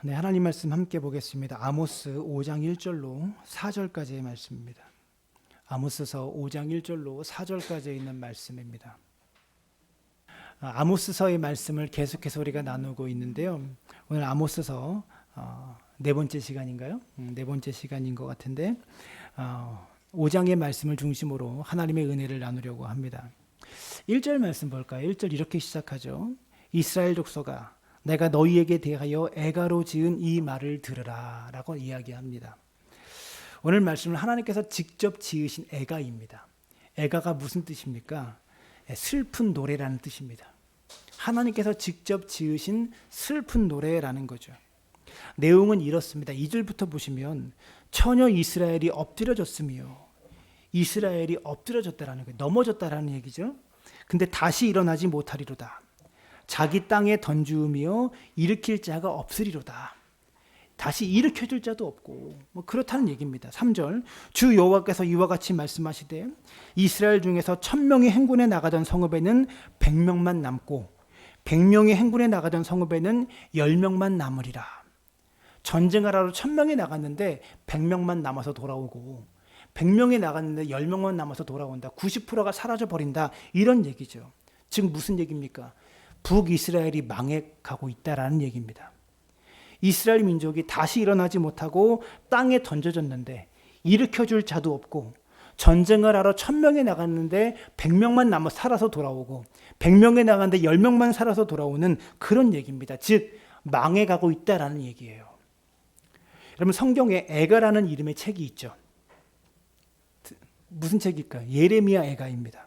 네, 하나님 말씀 함께 보겠습니다. 아모스 5장 1절로 4절까지의 말씀입니다. 아모스서 5장 1절로 4절까지 있는 말씀입니다. 아모스서의 말씀을 계속해서 우리가 나누고 있는데요. 오늘 아모스서 네 번째 시간인가요? 네 번째 시간인 것 같은데 5장의 말씀을 중심으로 하나님의 은혜를 나누려고 합니다. 1절 말씀 볼까요? 1절 이렇게 시작하죠. 이스라엘 족속아 내가 너희에게 대하여 애가로 지은 이 말을 들으라 라고 이야기합니다. 오늘 말씀은 하나님께서 직접 지으신 애가입니다. 애가가 무슨 뜻입니까? 슬픈 노래라는 뜻입니다. 하나님께서 직접 지으신 슬픈 노래라는 거죠. 내용은 이렇습니다. 2절부터 보시면 처녀 이스라엘이 엎드려졌으며 이스라엘이 엎드려졌다라는 거예요. 넘어졌다라는 얘기죠. 근데 다시 일어나지 못하리로다. 자기 땅에 던지우며 일으킬 자가 없으리로다. 다시 일으켜줄 자도 없고 그렇다는 얘기입니다. 3절 주 여호와께서 이와 같이 말씀하시되 이스라엘 중에서 1000명이 행군에 나가던 성읍에는 100명만 남고 100명이 행군에 나가던 성읍에는 10명만 남으리라. 전쟁하러 1000명이 나갔는데 100명만 남아서 돌아오고 100명이 나갔는데 10명만 남아서 돌아온다. 90%가 사라져버린다. 이런 얘기죠. 즉 무슨 얘기입니까? 북이스라엘이 망해가고 있다라는 얘기입니다. 이스라엘 민족이 다시 일어나지 못하고 땅에 던져졌는데 일으켜줄 자도 없고 전쟁을 하러 1000명이 나갔는데 100명만 남아 살아서 돌아오고 100명이 나갔는데 10명만 살아서 돌아오는 그런 얘기입니다. 즉 망해가고 있다라는 얘기예요. 여러분 성경에 애가라는 이름의 책이 있죠. 무슨 책일까요? 예레미야 애가입니다.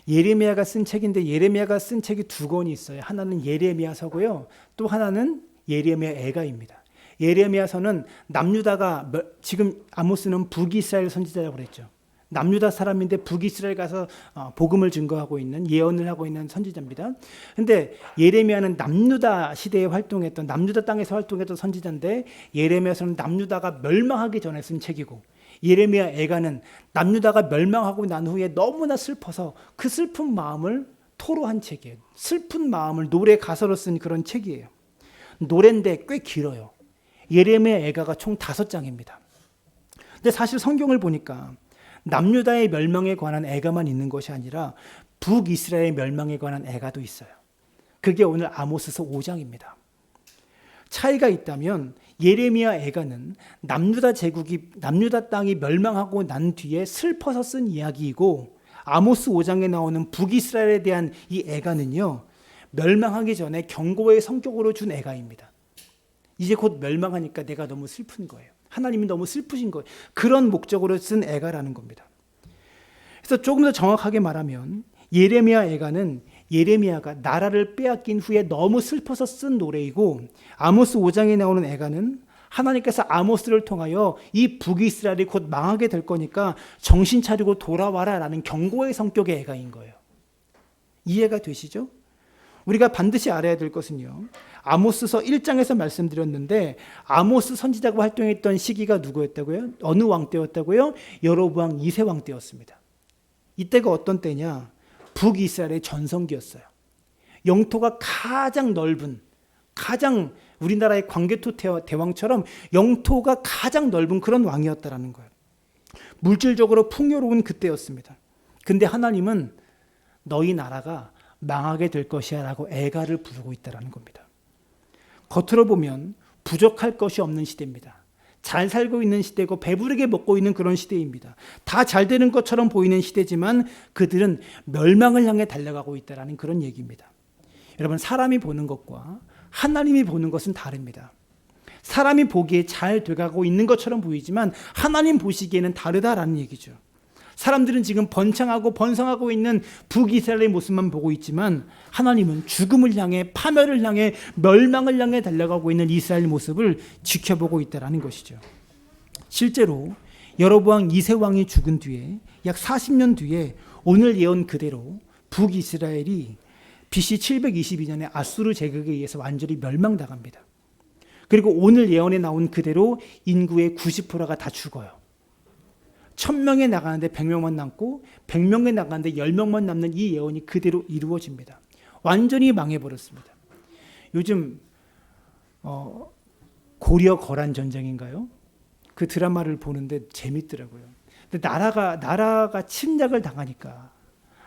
예레미야가 쓴 책인데 예레미야가 쓴 책이 두 권이 있어요. 하나는 예레미야서고요. 또 하나는 예레미야 애가입니다. 예레미야서는 남유다가 지금 아모스는 북이스라엘 선지자라고 그랬죠. 남유다 사람인데 북이스라엘 가서 복음을 증거하고 있는 예언을 하고 있는 선지자입니다. 근데 예레미야는 남유다 시대에 활동했던 남유다 땅에서 활동했던 선지자인데 예레미야서는 남유다가 멸망하기 전에 쓴 책이고 예레미야 애가는 남유다가 멸망하고 난 후에 너무나 슬퍼서 그 슬픈 마음을 토로한 책이에요. 슬픈 마음을 노래 가사로 쓴 그런 책이에요. 노래인데 꽤 길어요. 예레미야 애가가 총 5장입니다. 근데 사실 성경을 보니까 남유다의 멸망에 관한 애가만 있는 것이 아니라 북이스라엘의 멸망에 관한 애가도 있어요. 그게 오늘 아모스서 5장입니다. 차이가 있다면 예레미야 애가는 남유다 땅이 멸망하고 난 뒤에 슬퍼서 쓴 이야기이고 아모스 5장에 나오는 북이스라엘에 대한 이 애가는요. 멸망하기 전에 경고의 성격으로 준 애가입니다. 이제 곧 멸망하니까 내가 너무 슬픈 거예요. 하나님이 너무 슬프신 거예요. 그런 목적으로 쓴 애가라는 겁니다. 그래서 조금 더 정확하게 말하면 예레미야 애가는 예레미야가 나라를 빼앗긴 후에 너무 슬퍼서 쓴 노래이고 아모스 5장에 나오는 애가는 하나님께서 아모스를 통하여 이 북이스라엘이 곧 망하게 될 거니까 정신 차리고 돌아와라 라는 경고의 성격의 애가인 거예요. 이해가 되시죠? 우리가 반드시 알아야 될 것은요. 아모스서 1장에서 말씀드렸는데 아모스 선지자가 활동했던 시기가 누구였다고요? 어느 왕 때였다고요? 여로보암 2세 왕 때였습니다. 이때가 어떤 때냐? 북이스라엘의 전성기였어요. 영토가 가장 넓은, 가장 우리나라의 광개토 대왕처럼 영토가 가장 넓은 그런 왕이었다라는 거예요. 물질적으로 풍요로운 그때였습니다. 근데 하나님은 너희 나라가 망하게 될 것이야 라고 애가를 부르고 있다는 겁니다. 겉으로 보면 부족할 것이 없는 시대입니다. 잘 살고 있는 시대고 배부르게 먹고 있는 그런 시대입니다. 다 잘 되는 것처럼 보이는 시대지만 그들은 멸망을 향해 달려가고 있다는 그런 얘기입니다. 여러분 사람이 보는 것과 하나님이 보는 것은 다릅니다. 사람이 보기에 잘 돼가고 있는 것처럼 보이지만 하나님 보시기에는 다르다라는 얘기죠. 사람들은 지금 번성하고 있는 북이스라엘의 모습만 보고 있지만 하나님은 죽음을 향해 파멸을 향해 멸망을 향해 달려가고 있는 이스라엘 모습을 지켜보고 있다는 것이죠. 실제로 여로보암 2세 왕이 죽은 뒤에 약 40년 뒤에 오늘 예언 그대로 북이스라엘이 BC 722년에 아수르 제국에 의해서 완전히 멸망당합니다. 그리고 오늘 예언에 나온 그대로 인구의 90%가 다 죽어요. 1000명에 나가는데 100명만 남고 100명에 나가는데 10명만 남는 이 예언이 그대로 이루어집니다. 완전히 망해버렸습니다. 요즘 고려 거란 전쟁인가요? 그 드라마를 보는데 재밌더라고요. 근데 나라가 침략을 당하니까,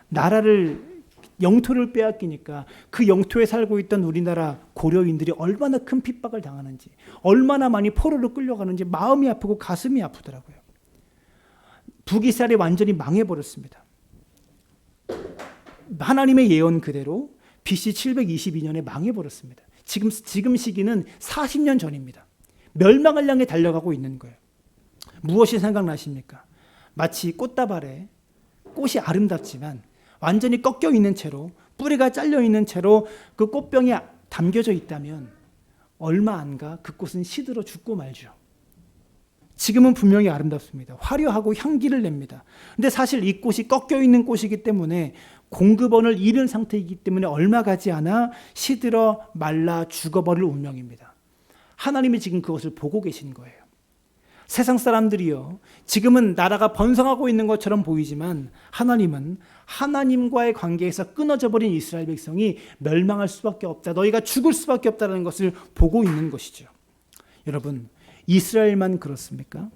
나라를 영토를 빼앗기니까 그 영토에 살고 있던 우리나라 고려인들이 얼마나 큰 핍박을 당하는지, 얼마나 많이 포로로 끌려가는지 마음이 아프고 가슴이 아프더라고요. 북이스라엘이 완전히 망해버렸습니다. 하나님의 예언 그대로 BC 722년에 망해버렸습니다. 지금 시기는 40년 전입니다. 멸망을 향해 달려가고 있는 거예요. 무엇이 생각나십니까? 마치 꽃다발에 꽃이 아름답지만 완전히 꺾여 있는 채로, 뿌리가 잘려 있는 채로 그 꽃병이 담겨져 있다면 얼마 안 가 그 꽃은 시들어 죽고 말죠. 지금은 분명히 아름답습니다. 화려하고 향기를 냅니다. 근데 사실 이 꽃이 꺾여 있는 꽃이기 때문에 공급원을 잃은 상태이기 때문에 얼마 가지 않아 시들어 말라 죽어버릴 운명입니다. 하나님이 지금 그것을 보고 계신 거예요. 세상 사람들이요, 지금은 나라가 번성하고 있는 것처럼 보이지만 하나님은 하나님과의 관계에서 끊어져 버린 이스라엘 백성이 멸망할 수밖에 없다, 너희가 죽을 수밖에 없다는 것을 보고 있는 것이죠. 여러분, 이스라엘만 그렇습니까?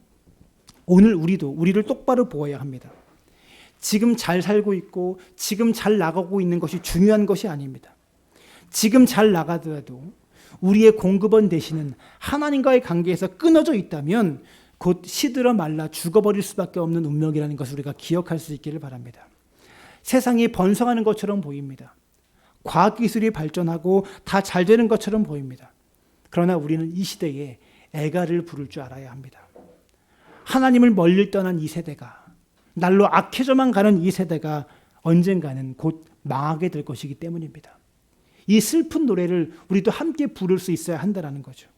오늘 우리를 똑바로 보아야 합니다. 지금 잘 살고 있고 지금 잘 나가고 있는 것이 중요한 것이 아닙니다. 지금 잘 나가더라도 우리의 공급원 되시는 하나님과의 관계에서 끊어져 있다면 곧 시들어 말라 죽어버릴 수밖에 없는 운명이라는 것을 우리가 기억할 수 있기를 바랍니다. 세상이 번성하는 것처럼 보입니다. 과학기술이 발전하고 다 잘 되는 것처럼 보입니다. 그러나 우리는 이 시대에 애가를 부를 줄 알아야 합니다. 하나님을 멀리 떠난 이 세대가, 날로 악해져만 가는 이 세대가 언젠가는 곧 망하게 될 것이기 때문입니다. 이 슬픈 노래를 우리도 함께 부를 수 있어야 한다는 거죠.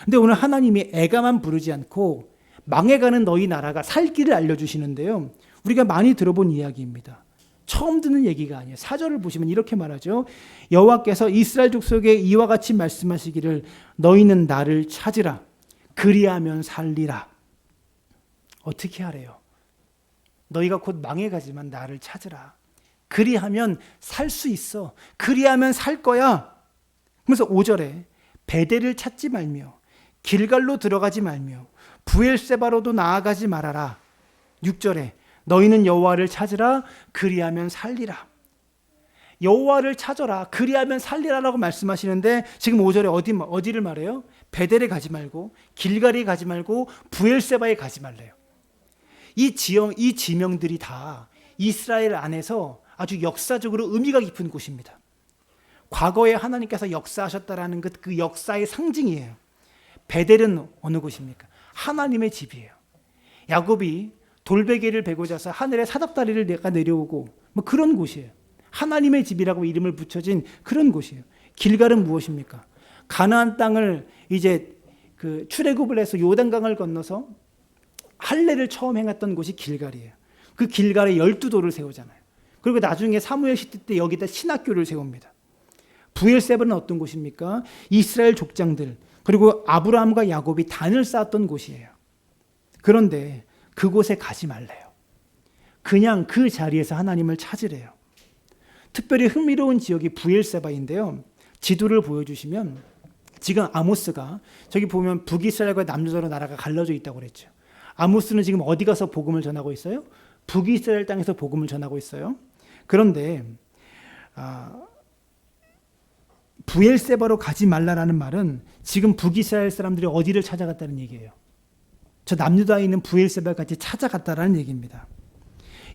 근데 오늘 하나님이 애가만 부르지 않고 망해가는 너희 나라가 살 길을 알려주시는데요, 우리가 많이 들어본 이야기입니다. 처음 듣는 얘기가 아니에요. 4절을 보시면 이렇게 말하죠. 여호와께서 이스라엘 족속에 이와 같이 말씀하시기를 너희는 나를 찾으라. 그리하면 살리라. 어떻게 하래요? 너희가 곧 망해가지만 나를 찾으라. 그리하면 살 수 있어. 그리하면 살 거야. 그래서 5절에 베델을 찾지 말며 길갈로 들어가지 말며 부엘세바로도 나아가지 말아라. 6절에 너희는 여호와를 찾으라. 그리하면 살리라. 여호와를 찾아라. 그리하면 살리라라고 말씀하시는데 지금 5절에 어디를 말해요? 베델에 가지 말고 길갈에 가지 말고 부엘세바에 가지 말래요. 이 지명들이 다 이스라엘 안에서 아주 역사적으로 의미가 깊은 곳입니다. 과거에 하나님께서 역사하셨다라는 그 역사의 상징이에요. 베델은 어느 곳입니까? 하나님의 집이에요. 야곱이 돌베개를 베고 자서 하늘에 사닥다리를 내가 내려오고 뭐 그런 곳이에요. 하나님의 집이라고 이름을 붙여진 그런 곳이에요. 길갈은 무엇입니까? 가나안 땅을 이제 그 출애굽을 해서 요단강을 건너서 할례를 처음 행했던 곳이 길갈이에요. 그 길갈에 12돌을 세우잖아요. 그리고 나중에 사무엘 시대 때 여기다 신학교를 세웁니다. 부엘세바는 어떤 곳입니까? 이스라엘 족장들, 그리고 아브라함과 야곱이 단을 쌓았던 곳이에요. 그런데 그곳에 가지 말래요. 그냥 그 자리에서 하나님을 찾으래요. 특별히 흥미로운 지역이 부엘세바인데요. 지도를 보여주시면 지금 아모스가 저기 보면 북이스라엘과 남유다로 나라가 갈라져 있다고 그랬죠. 아모스는 지금 어디 가서 복음을 전하고 있어요? 북이스라엘 땅에서 복음을 전하고 있어요. 그런데 부엘세바로 가지 말라라는 말은 지금 북이스라엘 사람들이 어디를 찾아갔다는 얘기예요. 저 남유다에 있는 부엘세바까지 찾아갔다라는 얘기입니다.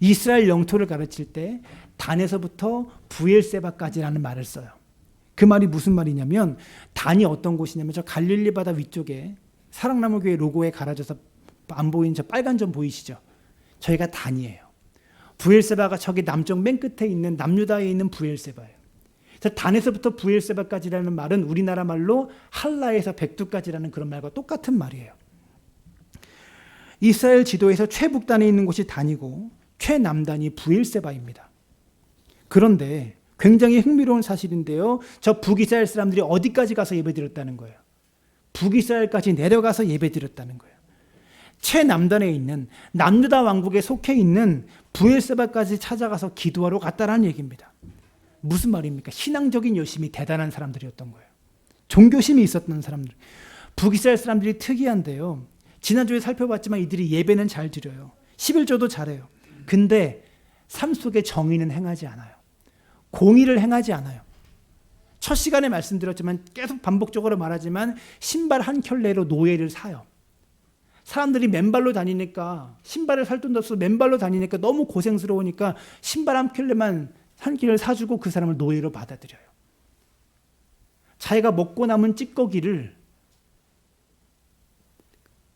이스라엘 영토를 가르칠 때 단에서부터 부엘세바까지라는 말을 써요. 그 말이 무슨 말이냐면 단이 어떤 곳이냐면 저 갈릴리 바다 위쪽에 사랑나무 교회 로고에 갈아져서 안 보이는 저 빨간 점 보이시죠? 저희가 단이에요. 부엘세바가 저기 남쪽 맨 끝에 있는 남유다에 있는 부엘세바예요. 저 단에서부터 부엘세바까지라는 말은 우리나라 말로 할라에서 백두까지라는 그런 말과 똑같은 말이에요. 이스라엘 지도에서 최북단에 있는 곳이 단이고 최남단이 부엘세바입니다. 그런데 굉장히 흥미로운 사실인데요. 저 북이스라엘 사람들이 어디까지 가서 예배드렸다는 거예요? 북이스라엘까지 내려가서 예배드렸다는 거예요. 최남단에 있는 남유다 왕국에 속해 있는 부엘세바까지 찾아가서 기도하러 갔다라는 얘기입니다. 무슨 말입니까? 신앙적인 열심이 대단한 사람들이었던 거예요. 종교심이 있었던 사람들. 북이스라엘 사람들이 특이한데요. 지난주에 살펴봤지만 이들이 예배는 잘 드려요. 11조도 잘해요. 근데 삶 속에 정의는 행하지 않아요. 공의를 행하지 않아요. 첫 시간에 말씀드렸지만 계속 반복적으로 말하지만 신발 한 켤레로 노예를 사요. 사람들이 맨발로 다니니까 신발을 살 돈도 없어 맨발로 다니니까 너무 고생스러우니까 신발 한 켤레를 사주고 그 사람을 노예로 받아들여요. 자기가 먹고 남은 찌꺼기를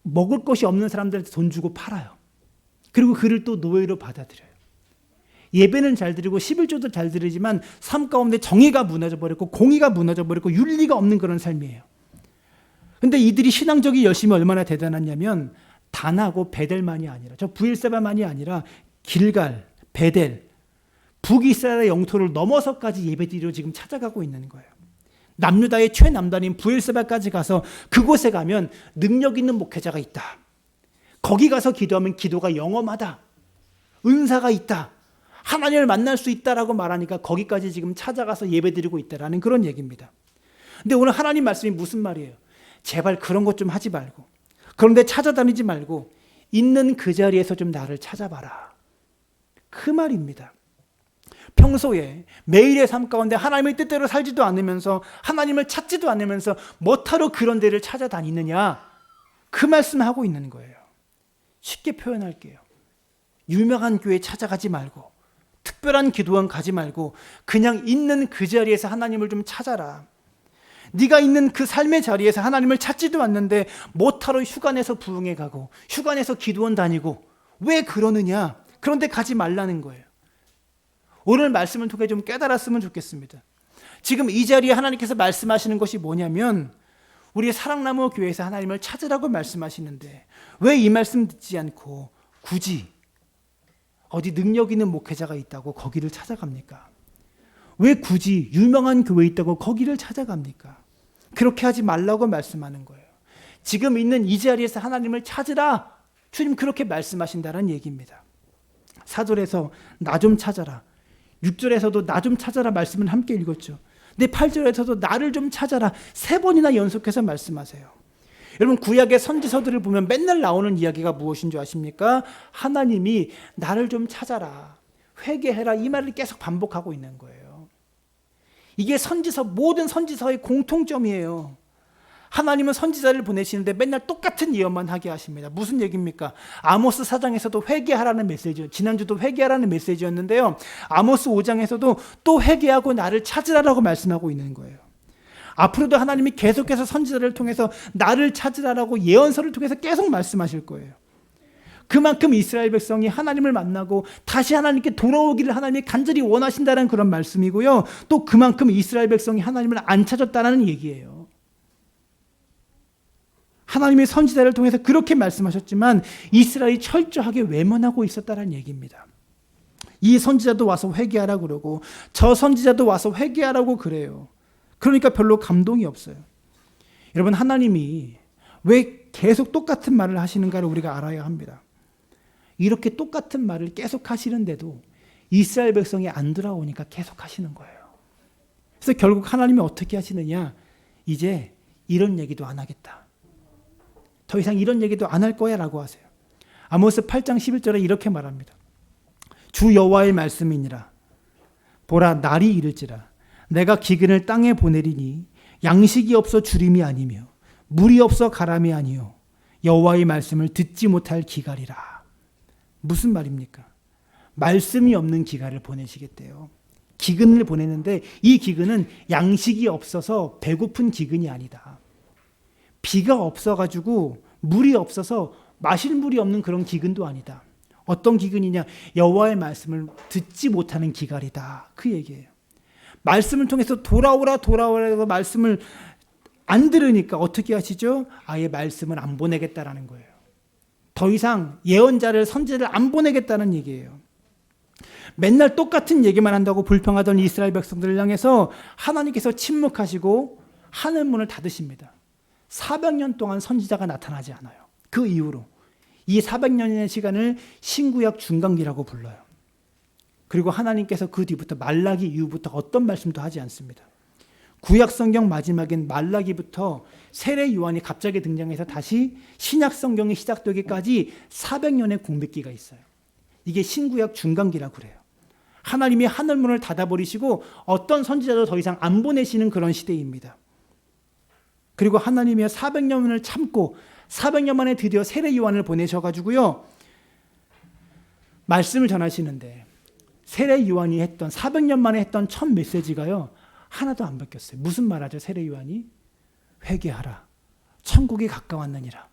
먹을 것이 없는 사람들한테 돈 주고 팔아요. 그리고 그를 또 노예로 받아들여요. 예배는 잘 드리고 11조도 잘 드리지만 삶 가운데 정의가 무너져 버렸고 공의가 무너져 버렸고 윤리가 없는 그런 삶이에요. 근데 이들이 신앙적인 열심이 얼마나 대단하냐면 단하고 베델만이 아니라 저 브엘세바만이 아니라 길갈, 베델, 북이스라엘의 영토를 넘어서까지 예배드리러 지금 찾아가고 있는 거예요. 남유다의 최남단인 브엘세바까지 가서 그곳에 가면 능력 있는 목회자가 있다. 거기 가서 기도하면 기도가 영험하다. 은사가 있다. 하나님을 만날 수 있다라고 말하니까 거기까지 지금 찾아가서 예배드리고 있다라는 그런 얘기입니다. 근데 오늘 하나님 말씀이 무슨 말이에요? 제발 그런 것 좀 하지 말고 그런데 찾아다니지 말고 있는 그 자리에서 좀 나를 찾아봐라. 그 말입니다. 평소에 매일의 삶 가운데 하나님의 뜻대로 살지도 않으면서 하나님을 찾지도 않으면서 뭐하러 그런 데를 찾아다니느냐 그 말씀을 하고 있는 거예요. 쉽게 표현할게요. 유명한 교회 찾아가지 말고 특별한 기도원 가지 말고 그냥 있는 그 자리에서 하나님을 좀 찾아라. 네가 있는 그 삶의 자리에서 하나님을 찾지도 않는데 뭐하러 휴가 내서 부흥회 가고 휴가 내서 기도원 다니고 왜 그러느냐. 그런데 가지 말라는 거예요. 오늘 말씀을 통해 좀 깨달았으면 좋겠습니다. 지금 이 자리에 하나님께서 말씀하시는 것이 뭐냐면 우리 사랑나무 교회에서 하나님을 찾으라고 말씀하시는데 왜 이 말씀 듣지 않고 굳이 어디 능력 있는 목회자가 있다고 거기를 찾아갑니까? 왜 굳이 유명한 교회 있다고 거기를 찾아갑니까? 그렇게 하지 말라고 말씀하는 거예요. 지금 있는 이 자리에서 하나님을 찾으라. 주님 그렇게 말씀하신다는 얘기입니다. 4절에서 나 좀 찾아라. 6절에서도 나 좀 찾아라 말씀을 함께 읽었죠. 근데 8절에서도 나를 좀 찾아라 3번이나 연속해서 말씀하세요. 여러분 구약의 선지서들을 보면 맨날 나오는 이야기가 무엇인 줄 아십니까? 하나님이 나를 좀 찾아라. 회개해라. 이 말을 계속 반복하고 있는 거예요. 이게 모든 선지서의 공통점이에요. 하나님은 선지자를 보내시는데 맨날 똑같은 예언만 하게 하십니다. 무슨 얘기입니까? 아모스 4장에서도 회개하라는 메시지요. 지난주도 회개하라는 메시지였는데요. 아모스 5장에서도 또 회개하고 나를 찾으라라고 말씀하고 있는 거예요. 앞으로도 하나님이 계속해서 선지자를 통해서 나를 찾으라라고 예언서를 통해서 계속 말씀하실 거예요. 그만큼 이스라엘 백성이 하나님을 만나고 다시 하나님께 돌아오기를 하나님이 간절히 원하신다는 그런 말씀이고요. 또 그만큼 이스라엘 백성이 하나님을 안 찾았다는 얘기예요. 하나님의 선지자를 통해서 그렇게 말씀하셨지만 이스라엘이 철저하게 외면하고 있었다는 얘기입니다. 이 선지자도 와서 회개하라고 그러고 저 선지자도 와서 회개하라고 그래요. 그러니까 별로 감동이 없어요. 여러분 하나님이 왜 계속 똑같은 말을 하시는가를 우리가 알아야 합니다. 이렇게 똑같은 말을 계속 하시는데도 이스라엘 백성이 안 돌아오니까 계속 하시는 거예요. 그래서 결국 하나님이 어떻게 하시느냐. 이제 이런 얘기도 안 하겠다. 더 이상 이런 얘기도 안 할 거야 라고 하세요. 아모스 8장 11절에 이렇게 말합니다. 주 여호와의 말씀이니라. 보라 날이 이를지라. 내가 기근을 땅에 보내리니 양식이 없어 주림이 아니며 물이 없어 가람이 아니요 여호와의 말씀을 듣지 못할 기갈이라. 무슨 말입니까? 말씀이 없는 기갈을 보내시겠대요. 기근을 보내는데 이 기근은 양식이 없어서 배고픈 기근이 아니다. 비가 없어가지고 물이 없어서 마실 물이 없는 그런 기근도 아니다. 어떤 기근이냐? 여호와의 말씀을 듣지 못하는 기갈이다. 그 얘기예요. 말씀을 통해서 돌아오라고 말씀을 안 들으니까 어떻게 하시죠? 아예 말씀을 안 보내겠다라는 거예요. 더 이상 예언자를 선지자를 안 보내겠다는 얘기예요. 맨날 똑같은 얘기만 한다고 불평하던 이스라엘 백성들을 향해서 하나님께서 침묵하시고 하늘 문을 닫으십니다. 400년 동안 선지자가 나타나지 않아요. 그 이후로 이 400년의 시간을 신구약 중간기라고 불러요. 그리고 하나님께서 그 뒤부터 말라기 이후부터 어떤 말씀도 하지 않습니다. 구약 성경 마지막엔 말라기부터 세례 요한이 갑자기 등장해서 다시 신약 성경이 시작되기까지 400년의 공백기가 있어요. 이게 신구약 중간기라고 그래요. 하나님이 하늘문을 닫아버리시고 어떤 선지자도 더 이상 안 보내시는 그런 시대입니다. 그리고 하나님이 400년을 참고 400년 만에 드디어 세례 요한을 보내셔가지고요. 말씀을 전하시는데 세례 요한이 했던 400년 만에 했던 첫 메시지가요. 하나도 안 바뀌었어요. 무슨 말하죠? 세례 요한이 회개하라. 천국이 가까웠느니라.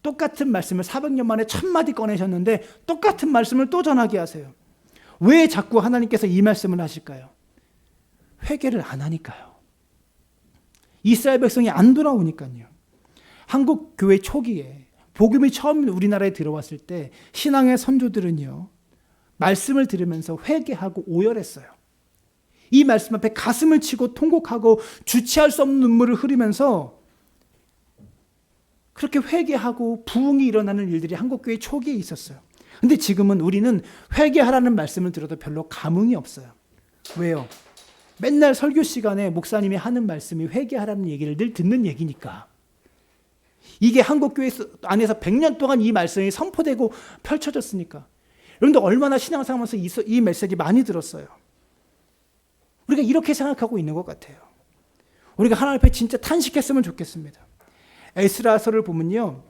똑같은 말씀을 400년 만에 1000마디 꺼내셨는데 똑같은 말씀을 또 전하게 하세요. 왜 자꾸 하나님께서 이 말씀을 하실까요? 회개를 안 하니까요. 이스라엘 백성이 안 돌아오니까요. 한국 교회 초기에 복음이 처음 우리나라에 들어왔을 때 신앙의 선조들은요. 말씀을 들으면서 회개하고 오열했어요. 이 말씀 앞에 가슴을 치고 통곡하고 주체할 수 없는 눈물을 흐리면서 그렇게 회개하고 부흥이 일어나는 일들이 한국교회 초기에 있었어요. 근데 지금은 우리는 회개하라는 말씀을 들어도 별로 감흥이 없어요. 왜요? 맨날 설교 시간에 목사님이 하는 말씀이 회개하라는 얘기를 늘 듣는 얘기니까. 이게 한국교회 안에서 100년 동안 이 말씀이 선포되고 펼쳐졌으니까. 여러분들 얼마나 신앙생활하면서 이 메시지 많이 들었어요. 우리가 이렇게 생각하고 있는 것 같아요. 우리가 하나님 앞에 진짜 탄식했으면 좋겠습니다. 에스라서를 보면요.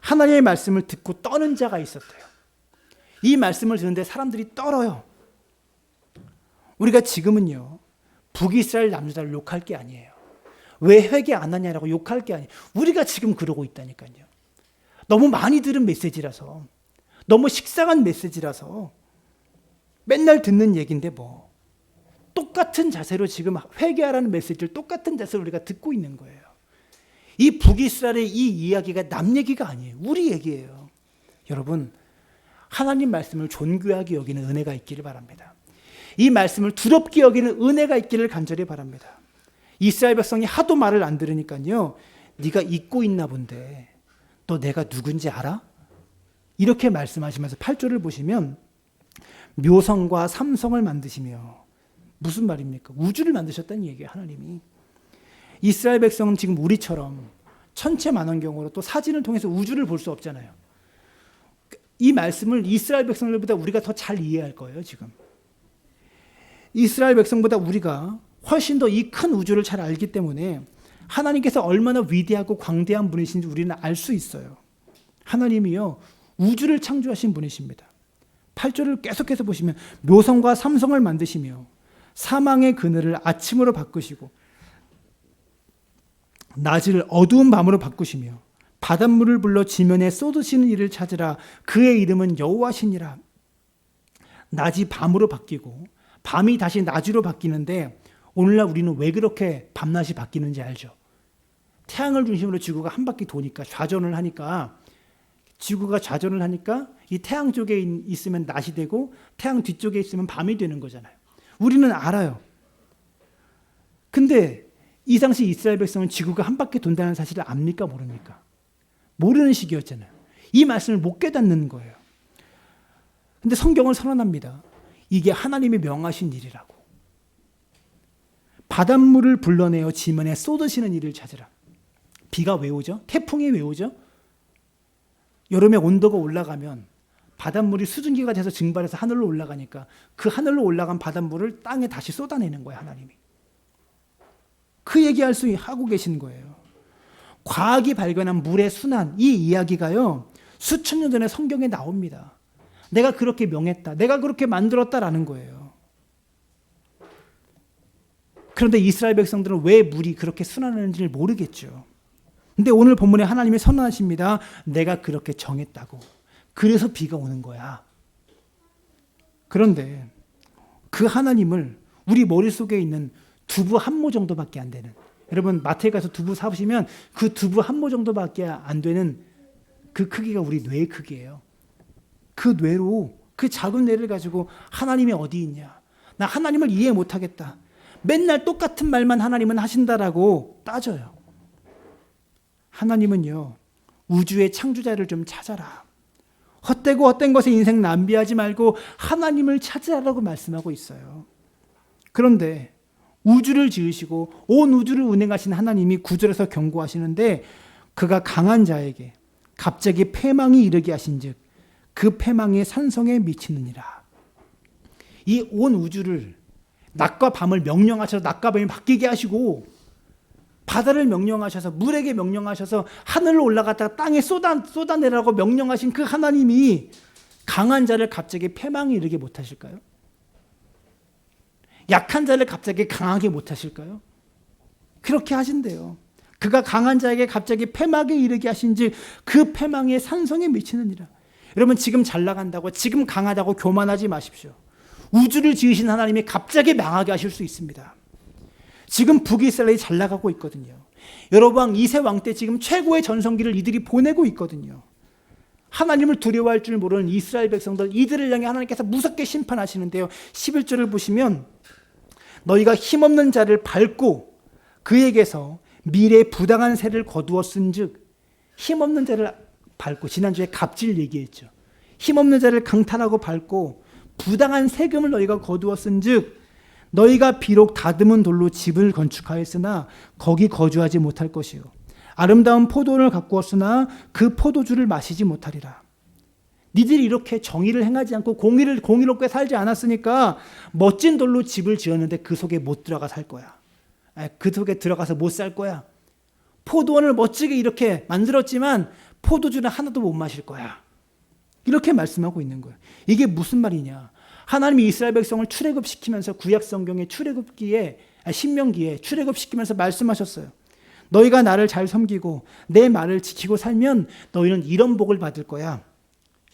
하나님의 말씀을 듣고 떠는 자가 있었대요. 이 말씀을 듣는데 사람들이 떨어요. 우리가 지금은요. 북이스라엘 남유다를 욕할 게 아니에요. 왜 회개 안 하냐라고 욕할 게 아니에요. 우리가 지금 그러고 있다니까요. 너무 많이 들은 메시지라서 너무 식상한 메시지라서 맨날 듣는 얘기인데 뭐 똑같은 자세로 지금 회개하라는 메시지를 똑같은 자세로 우리가 듣고 있는 거예요. 이 북이스라엘의 이 이야기가 남 얘기가 아니에요. 우리 얘기예요. 여러분 하나님 말씀을 존귀하게 여기는 은혜가 있기를 바랍니다. 이 말씀을 두렵게 여기는 은혜가 있기를 간절히 바랍니다. 이스라엘 백성이 하도 말을 안 들으니까요. 네가 잊고 있나 본데 너 내가 누군지 알아? 이렇게 말씀하시면서 8절을 보시면 묘성과 삼성을 만드시며 무슨 말입니까? 우주를 만드셨다는 얘기예요. 하나님이. 이스라엘 백성은 지금 우리처럼 천체만원경으로 또 사진을 통해서 우주를 볼 수 없잖아요. 이 말씀을 이스라엘 백성들보다 우리가 더 잘 이해할 거예요. 지금. 이스라엘 백성보다 우리가 훨씬 더 이 큰 우주를 잘 알기 때문에 하나님께서 얼마나 위대하고 광대한 분이신지 우리는 알 수 있어요. 하나님이요. 우주를 창조하신 분이십니다. 8절을 계속해서 보시면 묘성과 삼성을 만드시며 사망의 그늘을 아침으로 바꾸시고 낮을 어두운 밤으로 바꾸시며 바닷물을 불러 지면에 쏟으시는 이를 찾으라. 그의 이름은 여호와시니라. 낮이 밤으로 바뀌고 밤이 다시 낮으로 바뀌는데 오늘날 우리는 왜 그렇게 밤낮이 바뀌는지 알죠? 태양을 중심으로 지구가 한 바퀴 도니까 좌전을 하니까 지구가 좌전을 하니까 이 태양 쪽에 있으면 낮이 되고 태양 뒤쪽에 있으면 밤이 되는 거잖아요. 우리는 알아요. 근데 이 당시 이스라엘 백성은 지구가 한 바퀴 돈다는 사실을 압니까 모릅니까? 모르는 시기였잖아요. 이 말씀을 못 깨닫는 거예요. 근데 성경을 선언합니다. 이게 하나님이 명하신 일이라고. 바닷물을 불러내어 지면에 쏟으시는 일을 찾으라. 비가 왜 오죠? 태풍이 왜 오죠? 여름에 온도가 올라가면 바닷물이 수증기가 돼서 증발해서 하늘로 올라가니까 그 하늘로 올라간 바닷물을 땅에 다시 쏟아내는 거예요. 하나님이. 그 얘기할 수 하고 계신 거예요. 과학이 발견한 물의 순환, 이 이야기가요. 수천 년 전에 성경에 나옵니다. 내가 그렇게 명했다. 내가 그렇게 만들었다라는 거예요. 그런데 이스라엘 백성들은 왜 물이 그렇게 순환하는지를 모르겠죠. 근데 오늘 본문에 하나님이 선언하십니다. 내가 그렇게 정했다고. 그래서 비가 오는 거야. 그런데 그 하나님을 우리 머릿속에 있는 두부 한 모 정도밖에 안 되는, 여러분 마트에 가서 두부 사보시면 그 두부 한 모 정도밖에 안 되는 그 크기가 우리 뇌의 크기예요. 그 뇌로, 그 작은 뇌를 가지고 하나님이 어디 있냐, 나 하나님을 이해 못하겠다, 맨날 똑같은 말만 하나님은 하신다라고 따져요. 하나님은요, 우주의 창조자를 좀 찾아라. 헛되고 헛된 것에 인생 낭비하지 말고 하나님을 찾으라고 말씀하고 있어요. 그런데 우주를 지으시고 온 우주를 운행하신 하나님이 9절에서 경고하시는데 그가 강한 자에게 갑자기 패망이 이르게 하신즉 그 패망의 산성에 미치느니라. 이 온 우주를 낮과 밤을 명령하셔서 낮과 밤이 바뀌게 하시고 바다를 명령하셔서 물에게 명령하셔서 하늘로 올라갔다가 땅에 쏟아내라고 명령하신 그 하나님이 강한 자를 갑자기 패망에 이르게 못하실까요? 약한 자를 갑자기 강하게 못하실까요? 그렇게 하신대요. 그가 강한 자에게 갑자기 패망에 이르게 하신지 그 패망의 산성에 미치느니라. 여러분 지금 잘 나간다고 지금 강하다고 교만하지 마십시오. 우주를 지으신 하나님이 갑자기 망하게 하실 수 있습니다. 지금 북이스라엘이 잘 나가고 있거든요. 여로보암 2세 왕 때 지금 최고의 전성기를 이들이 보내고 있거든요. 하나님을 두려워할 줄 모르는 이스라엘 백성들 이들을 향해 하나님께서 무섭게 심판하시는데요. 11절을 보시면 너희가 힘없는 자를 밟고 그에게서 미래의 부당한 세를 거두었은 즉 힘없는 자를 밟고 지난주에 갑질 얘기했죠. 힘없는 자를 강탈하고 밟고 부당한 세금을 너희가 거두었은 즉 너희가 비록 다듬은 돌로 집을 건축하였으나 거기 거주하지 못할 것이요 아름다운 포도원을 가꾸었으나 그 포도주를 마시지 못하리라. 니들이 이렇게 정의를 행하지 않고 공의롭게 살지 않았으니까 멋진 돌로 집을 지었는데 그 속에 못 들어가 살 거야. 그 속에 들어가서 못 살 거야. 포도원을 멋지게 이렇게 만들었지만 포도주는 하나도 못 마실 거야. 이렇게 말씀하고 있는 거예요. 이게 무슨 말이냐? 하나님이 이스라엘 백성을 출애굽시키면서 구약 성경의 신명기에 출애굽시키면서 말씀하셨어요. 너희가 나를 잘 섬기고 내 말을 지키고 살면 너희는 이런 복을 받을 거야.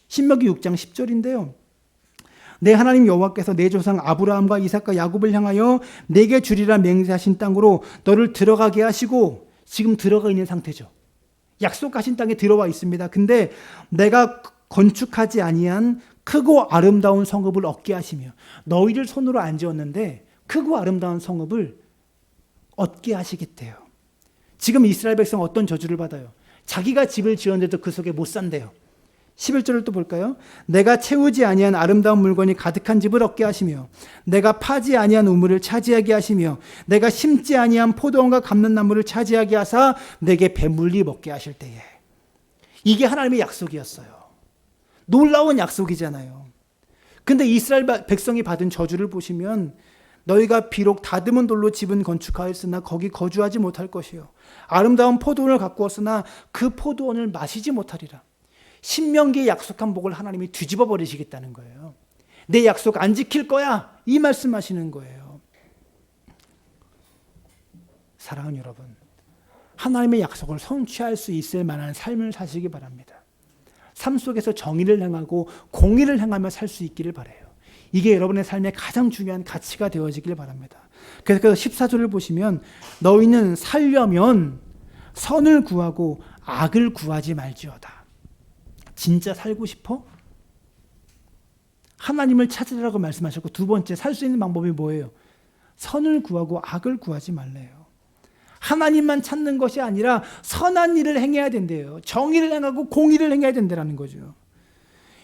신명기 6장 10절인데요. 내 하나님 여호와께서 내 조상 아브라함과 이삭과 야곱을 향하여 내게 주리라 맹세하신 땅으로 너를 들어가게 하시고 지금 들어가 있는 상태죠. 약속하신 땅에 들어와 있습니다. 근데 내가 건축하지 아니한 크고 아름다운 성읍을 얻게 하시며 너희를 손으로 안 지었는데 크고 아름다운 성읍을 얻게 하시겠대요. 지금 이스라엘 백성 어떤 저주를 받아요? 자기가 집을 지었는데도 그 속에 못 산대요. 11절을 또 볼까요? 내가 채우지 아니한 아름다운 물건이 가득한 집을 얻게 하시며 내가 파지 아니한 우물을 차지하게 하시며 내가 심지 아니한 포도원과 감람나무를 차지하게 하사 내게 배물리 먹게 하실 때에. 이게 하나님의 약속이었어요. 놀라운 약속이잖아요. 근데 이스라엘 백성이 받은 저주를 보시면 너희가 비록 다듬은 돌로 집은 건축하였으나 거기 거주하지 못할 것이요 아름다운 포도원을 가꾸었으나 그 포도원을 마시지 못하리라. 신명기에 약속한 복을 하나님이 뒤집어 버리시겠다는 거예요. 내 약속 안 지킬 거야 이 말씀하시는 거예요. 사랑하는 여러분, 하나님의 약속을 성취할 수 있을 만한 삶을 사시기 바랍니다. 삶 속에서 정의를 행하고 공의를 행하며 살 수 있기를 바라요. 이게 여러분의 삶의 가장 중요한 가치가 되어지길 바랍니다. 그래서 14절을 보시면 너희는 살려면 선을 구하고 악을 구하지 말지어다. 진짜 살고 싶어? 하나님을 찾으라고 말씀하셨고 두 번째 살 수 있는 방법이 뭐예요? 선을 구하고 악을 구하지 말래요. 하나님만 찾는 것이 아니라 선한 일을 행해야 된대요. 정의를 행하고 공의를 행해야 된다는 거죠.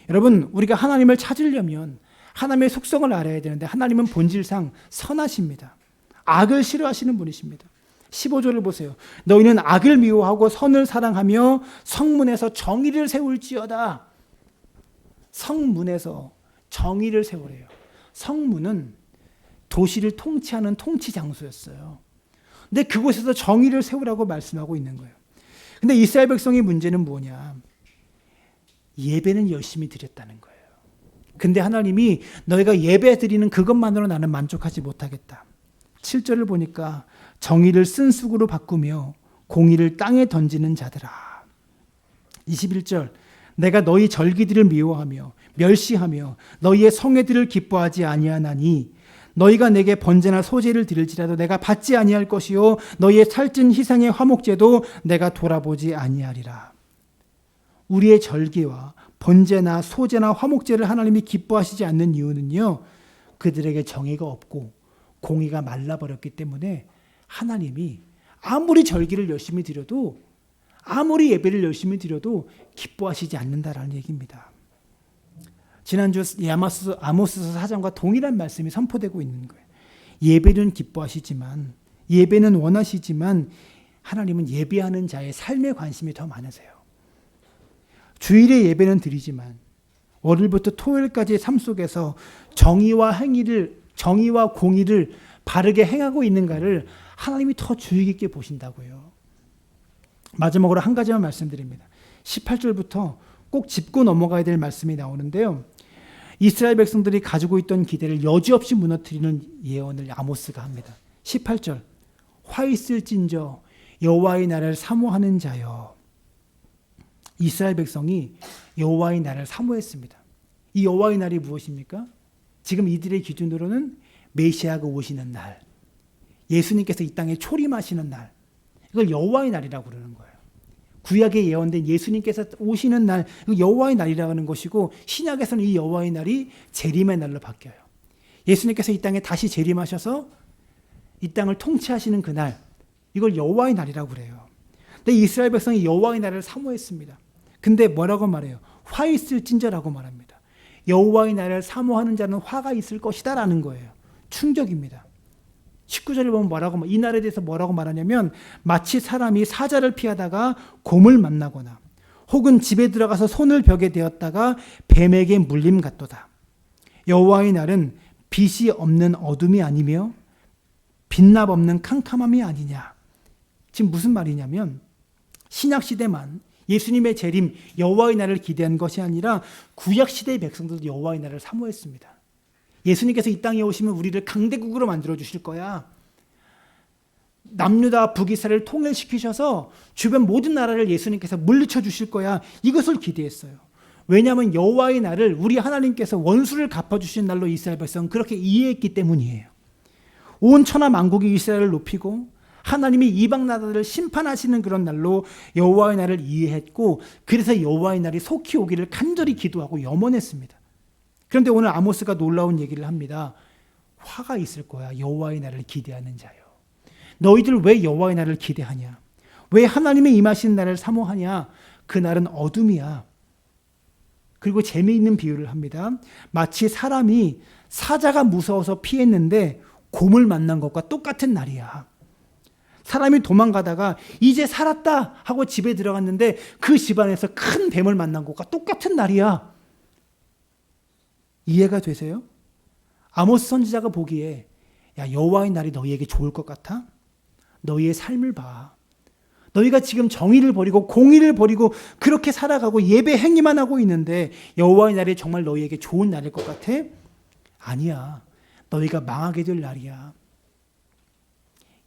여러분, 우리가 하나님을 찾으려면 하나님의 속성을 알아야 되는데 하나님은 본질상 선하십니다. 악을 싫어하시는 분이십니다. 15절을 보세요. 너희는 악을 미워하고 선을 사랑하며 성문에서 정의를 세울지어다. 성문에서 정의를 세우래요. 성문은 도시를 통치하는 통치 장소였어요. 근데 그곳에서 정의를 세우라고 말씀하고 있는 거예요. 근데 이스라엘 백성의 문제는 뭐냐? 예배는 열심히 드렸다는 거예요. 근데 하나님이 너희가 예배 드리는 그것만으로 나는 만족하지 못하겠다. 7절을 보니까 정의를 쓴쑥으로 바꾸며 공의를 땅에 던지는 자들아. 21절 내가 너희 절기들을 미워하며 멸시하며 너희의 성회들을 기뻐하지 아니하나니 너희가 내게 번제나 소제를 드릴지라도 내가 받지 아니할 것이요 너희의 살찐 희생의 화목제도 내가 돌아보지 아니하리라. 우리의 절기와 번제나 소제나 화목제를 하나님이 기뻐하시지 않는 이유는요, 그들에게 정의가 없고 공의가 말라버렸기 때문에 하나님이 아무리 절기를 열심히 드려도 아무리 예배를 열심히 드려도 기뻐하시지 않는다라는 얘기입니다. 지난주 아모스서 4장과 동일한 말씀이 선포되고 있는 거예요. 예배는 기뻐하시지만, 예배는 원하시지만 하나님은 예배하는 자의 삶에 관심이 더 많으세요. 주일에 예배는 드리지만 월요일부터 토요일까지의 삶 속에서 정의와 공의를 바르게 행하고 있는가를 하나님이 더 주의 깊게 보신다고요. 마지막으로 한 가지만 말씀드립니다. 18절부터 꼭 짚고 넘어가야 될 말씀이 나오는데요. 이스라엘 백성들이 가지고 있던 기대를 여지없이 무너뜨리는 예언을 아모스가 합니다. 18절, 화 있을진저 여호와의 나라를 사모하는 자여. 이스라엘 백성이 여호와의 나라를 사모했습니다. 이 여호와의 날이 무엇입니까? 지금 이들의 기준으로는 메시아가 오시는 날, 예수님께서 이 땅에 초림하시는 날, 이걸 여호와의 날이라고 그러는 거예요. 구약에 예언된 예수님께서 오시는 날, 여호와의 날이라고 하는 것이고, 신약에서는 이 여호와의 날이 재림의 날로 바뀌어요. 예수님께서 이 땅에 다시 재림하셔서 이 땅을 통치하시는 그날, 이걸 여호와의 날이라고 그래요. 근데 이스라엘 백성이 여호와의 날을 사모했습니다. 근데 뭐라고 말해요? 화 있을진저라고 말합니다. 여호와의 날을 사모하는 자는 화가 있을 것이다 라는 거예요. 충격입니다. 19절을 보면 이 날에 대해서 뭐라고 말하냐면, 마치 사람이 사자를 피하다가 곰을 만나거나 혹은 집에 들어가서 손을 벽에 대었다가 뱀에게 물림 같도다. 여호와의 날은 빛이 없는 어둠이 아니며 빛납 없는 캄캄함이 아니냐. 지금 무슨 말이냐면, 신약시대만 예수님의 재림, 여호와의 날을 기대한 것이 아니라 구약시대의 백성들도 여호와의 날을 사모했습니다. 예수님께서 이 땅에 오시면 우리를 강대국으로 만들어 주실 거야. 남유다 북이스라엘을 통일시키셔서 주변 모든 나라를 예수님께서 물리쳐 주실 거야. 이것을 기대했어요. 왜냐하면 여호와의 날을 우리 하나님께서 원수를 갚아주신 날로 이스라엘 백성은 그렇게 이해했기 때문이에요. 온 천하 만국이 이스라엘을 높이고 하나님이 이방 나라들을 심판하시는 그런 날로 여호와의 날을 이해했고, 그래서 여호와의 날이 속히 오기를 간절히 기도하고 염원했습니다. 그런데 오늘 아모스가 놀라운 얘기를 합니다. 화가 있을 거야. 여호와의 날을 기대하는 자요. 너희들 왜 여호와의 날을 기대하냐? 왜 하나님의 임하시는 날을 사모하냐? 그 날은 어둠이야. 그리고 재미있는 비유를 합니다. 마치 사람이 사자가 무서워서 피했는데 곰을 만난 것과 똑같은 날이야. 사람이 도망가다가 이제 살았다 하고 집에 들어갔는데 그 집안에서 큰 뱀을 만난 것과 똑같은 날이야. 이해가 되세요? 아모스 선지자가 보기에, 야, 여호와의 날이 너희에게 좋을 것 같아? 너희의 삶을 봐. 너희가 지금 정의를 버리고 공의를 버리고 그렇게 살아가고 예배 행위만 하고 있는데 여호와의 날이 정말 너희에게 좋은 날일 것 같아? 아니야. 너희가 망하게 될 날이야.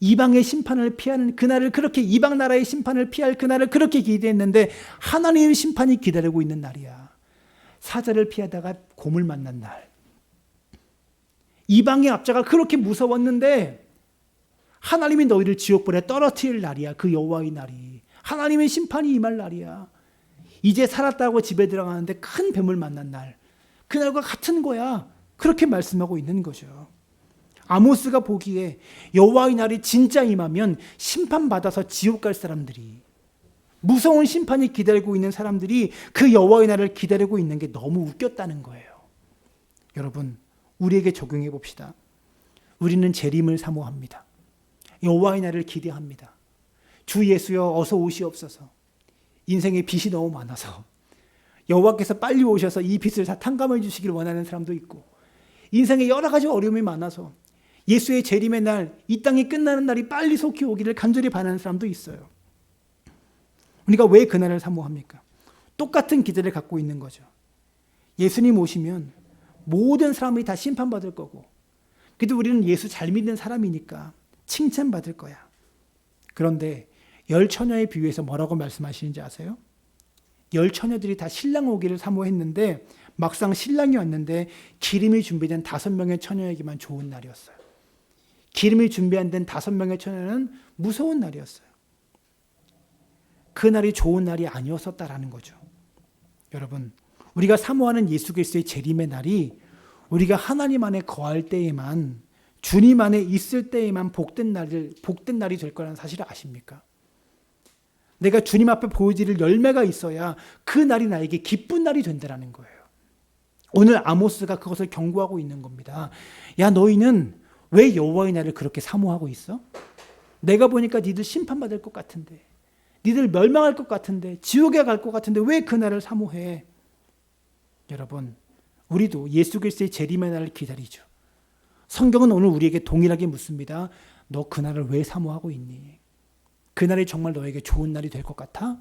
이방의 심판을 피하는 그날을 그렇게, 이방 나라의 심판을 피할 그날을 그렇게 기대했는데 하나님의 심판이 기다리고 있는 날이야. 사자를 피하다가 곰을 만난 날. 이방의 압자가 그렇게 무서웠는데 하나님이 너희를 지옥불에 떨어뜨릴 날이야. 그 여호와의 날이. 하나님의 심판이 임할 날이야. 이제 살았다고 집에 들어가는데 큰 뱀을 만난 날. 그날과 같은 거야. 그렇게 말씀하고 있는 거죠. 아모스가 보기에 여호와의 날이 진짜 임하면 심판받아서 지옥 갈 사람들이, 무서운 심판이 기다리고 있는 사람들이 그 여호와의 날을 기다리고 있는 게 너무 웃겼다는 거예요. 여러분, 우리에게 적용해 봅시다. 우리는 재림을 사모합니다. 여호와의 날을 기대합니다. 주 예수여 어서 오시옵소서. 인생에 빚이 너무 많아서 여호와께서 빨리 오셔서 이 빚을 다 탕감해 주시길 원하는 사람도 있고, 인생에 여러 가지 어려움이 많아서 예수의 재림의 날, 이 땅이 끝나는 날이 빨리 속히 오기를 간절히 바라는 사람도 있어요. 우리가 왜 그날을 사모합니까? 똑같은 기대를 갖고 있는 거죠. 예수님 오시면 모든 사람이 다 심판받을 거고, 그래도 우리는 예수 잘 믿는 사람이니까 칭찬받을 거야. 그런데 열 처녀의 비유에서 뭐라고 말씀하시는지 아세요? 열 처녀들이 다 신랑 오기를 사모했는데 막상 신랑이 왔는데 기름이 준비된 5명의 처녀에게만 좋은 날이었어요. 기름이 준비 안 된 5명의 처녀는 무서운 날이었어요. 그 날이 좋은 날이 아니었었다라는 거죠. 여러분, 우리가 사모하는 예수 그리스도의 재림의 날이 우리가 하나님 안에 거할 때에만, 주님 안에 있을 때에만 복된 날이 될 거라는 사실을 아십니까? 내가 주님 앞에 보여드릴 열매가 있어야 그 날이 나에게 기쁜 날이 된다는 거예요. 오늘 아모스가 그것을 경고하고 있는 겁니다. 야, 너희는 왜 여호와의 날을 그렇게 사모하고 있어? 내가 보니까 니들 심판받을 것 같은데, 니들 멸망할 것 같은데, 지옥에 갈 것 같은데 왜 그 날을 사모해? 여러분, 우리도 예수 그리스도의 재림의 날을 기다리죠. 성경은 오늘 우리에게 동일하게 묻습니다. 너 그 날을 왜 사모하고 있니? 그 날이 정말 너에게 좋은 날이 될 것 같아?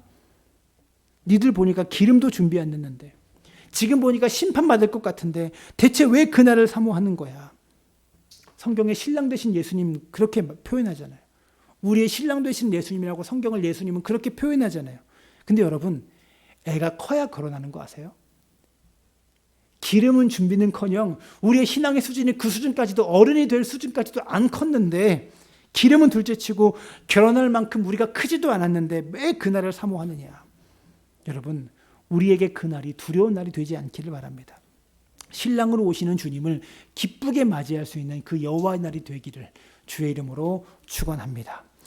니들 보니까 기름도 준비 안 됐는데, 지금 보니까 심판받을 것 같은데 대체 왜 그 날을 사모하는 거야? 성경에 신랑 되신 예수님 그렇게 표현하잖아요. 우리의 신랑 되신 예수님이라고 성경을 예수님은 그렇게 표현하잖아요. 근데 여러분, 애가 커야 거론하는 거 아세요? 기름은 준비는커녕 우리의 신앙의 수준이 그 수준까지도, 어른이 될 수준까지도 안 컸는데, 기름은 둘째치고 결혼할 만큼 우리가 크지도 않았는데 왜 그날을 사모하느냐? 여러분, 우리에게 그날이 두려운 날이 되지 않기를 바랍니다. 신랑으로 오시는 주님을 기쁘게 맞이할 수 있는 그 여호와의 날이 되기를 주의 이름으로 축원합니다.